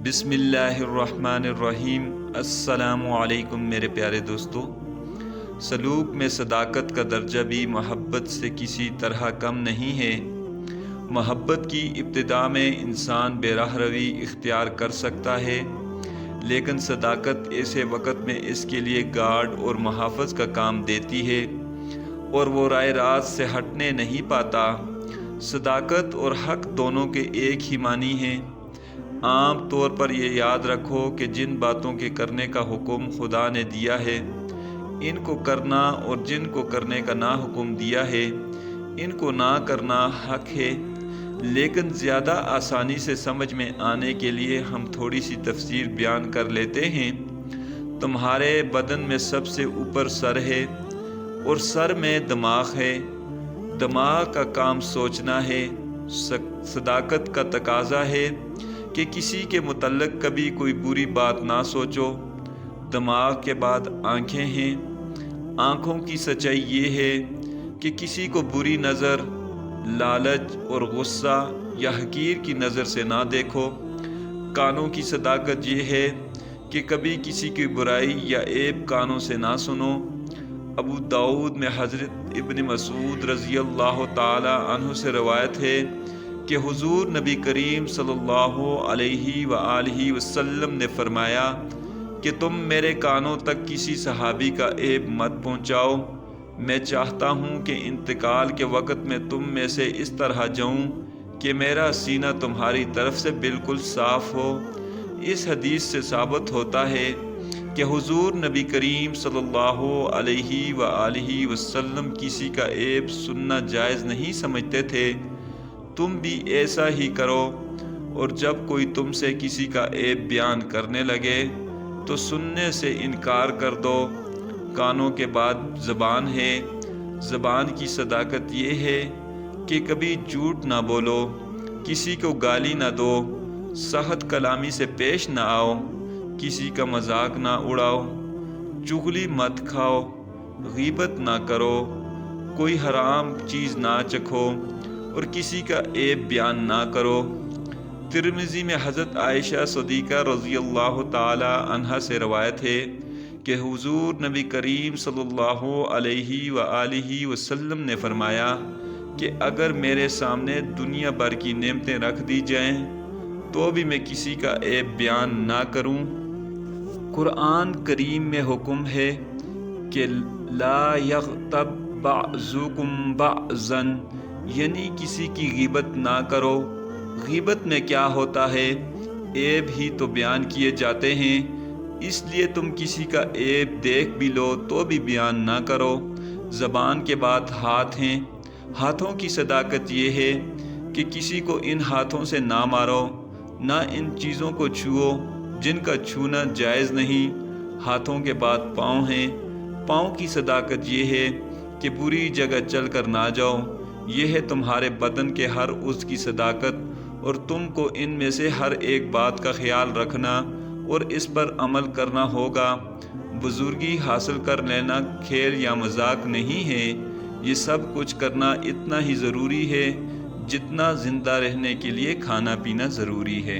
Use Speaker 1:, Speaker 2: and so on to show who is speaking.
Speaker 1: بسم اللہ الرحمن الرحیم۔ السلام علیکم میرے پیارے دوستو۔ سلوک میں صداقت کا درجہ بھی محبت سے کسی طرح کم نہیں ہے۔ محبت کی ابتدا میں انسان بے راہ روی اختیار کر سکتا ہے، لیکن صداقت ایسے وقت میں اس کے لیے گارڈ اور محافظ کا کام دیتی ہے اور وہ رائے راست سے ہٹنے نہیں پاتا۔ صداقت اور حق دونوں کے ایک ہی معنی ہیں۔ عام طور پر یہ یاد رکھو کہ جن باتوں کے کرنے کا حکم خدا نے دیا ہے ان کو کرنا، اور جن کو کرنے کا نہ حکم دیا ہے ان کو نہ کرنا حق ہے۔ لیکن زیادہ آسانی سے سمجھ میں آنے کے لیے ہم تھوڑی سی تفسیر بیان کر لیتے ہیں۔ تمہارے بدن میں سب سے اوپر سر ہے اور سر میں دماغ ہے۔ دماغ کا کام سوچنا ہے۔ صداقت کا تقاضا ہے کہ کسی کے متعلق کبھی کوئی بری بات نہ سوچو۔ دماغ کے بعد آنکھیں ہیں۔ آنکھوں کی سچائی یہ ہے کہ کسی کو بری نظر، لالچ اور غصہ یا حقیر کی نظر سے نہ دیکھو۔ کانوں کی صداقت یہ ہے کہ کبھی کسی کی برائی یا عیب کانوں سے نہ سنو۔ ابو داؤد میں حضرت ابن مسعود رضی اللہ تعالی عنہ سے روایت ہے کہ حضور نبی کریم صلی اللہ علیہ وآلہ وسلم نے فرمایا کہ تم میرے کانوں تک کسی صحابی کا عیب مت پہنچاؤ۔ میں چاہتا ہوں کہ انتقال کے وقت میں تم میں سے اس طرح جاؤں کہ میرا سینہ تمہاری طرف سے بالکل صاف ہو۔ اس حدیث سے ثابت ہوتا ہے کہ حضور نبی کریم صلی اللہ علیہ وآلہ وسلم کسی کا عیب سننا جائز نہیں سمجھتے تھے۔ تم بھی ایسا ہی کرو، اور جب کوئی تم سے کسی کا عیب بیان کرنے لگے تو سننے سے انکار کر دو۔ کانوں کے بعد زبان ہے۔ زبان کی صداقت یہ ہے کہ کبھی جھوٹ نہ بولو، کسی کو گالی نہ دو، سخت کلامی سے پیش نہ آؤ، کسی کا مذاق نہ اڑاؤ، چغلی مت کھاؤ، غیبت نہ کرو، کوئی حرام چیز نہ چکھو اور کسی کا عیب بیان نہ کرو۔ ترمذی میں حضرت عائشہ صدیقہ رضی اللہ تعالی عنہا سے روایت ہے کہ حضور نبی کریم صلی اللہ علیہ وآلہ وسلم نے فرمایا کہ اگر میرے سامنے دنیا بھر کی نعمتیں رکھ دی جائیں تو بھی میں کسی کا عیب بیان نہ کروں۔ قرآن کریم میں حکم ہے کہ لا یغتب بعضکم بعضا، یعنی کسی کی غیبت نہ کرو۔ غیبت میں کیا ہوتا ہے؟ عیب ہی تو بیان کیے جاتے ہیں، اس لیے تم کسی کا عیب دیکھ بھی لو تو بھی بیان نہ کرو۔ زبان کے بعد ہاتھ ہیں۔ ہاتھوں کی صداقت یہ ہے کہ کسی کو ان ہاتھوں سے نہ مارو، نہ ان چیزوں کو چھوؤ جن کا چھونا جائز نہیں۔ ہاتھوں کے بعد پاؤں ہیں۔ پاؤں کی صداقت یہ ہے کہ بری جگہ چل کر نہ جاؤ۔ یہ ہے تمہارے بدن کے ہر عضو کی صداقت، اور تم کو ان میں سے ہر ایک بات کا خیال رکھنا اور اس پر عمل کرنا ہوگا۔ بزرگی حاصل کر لینا کھیل یا مذاق نہیں ہے۔ یہ سب کچھ کرنا اتنا ہی ضروری ہے جتنا زندہ رہنے کے لیے کھانا پینا ضروری ہے۔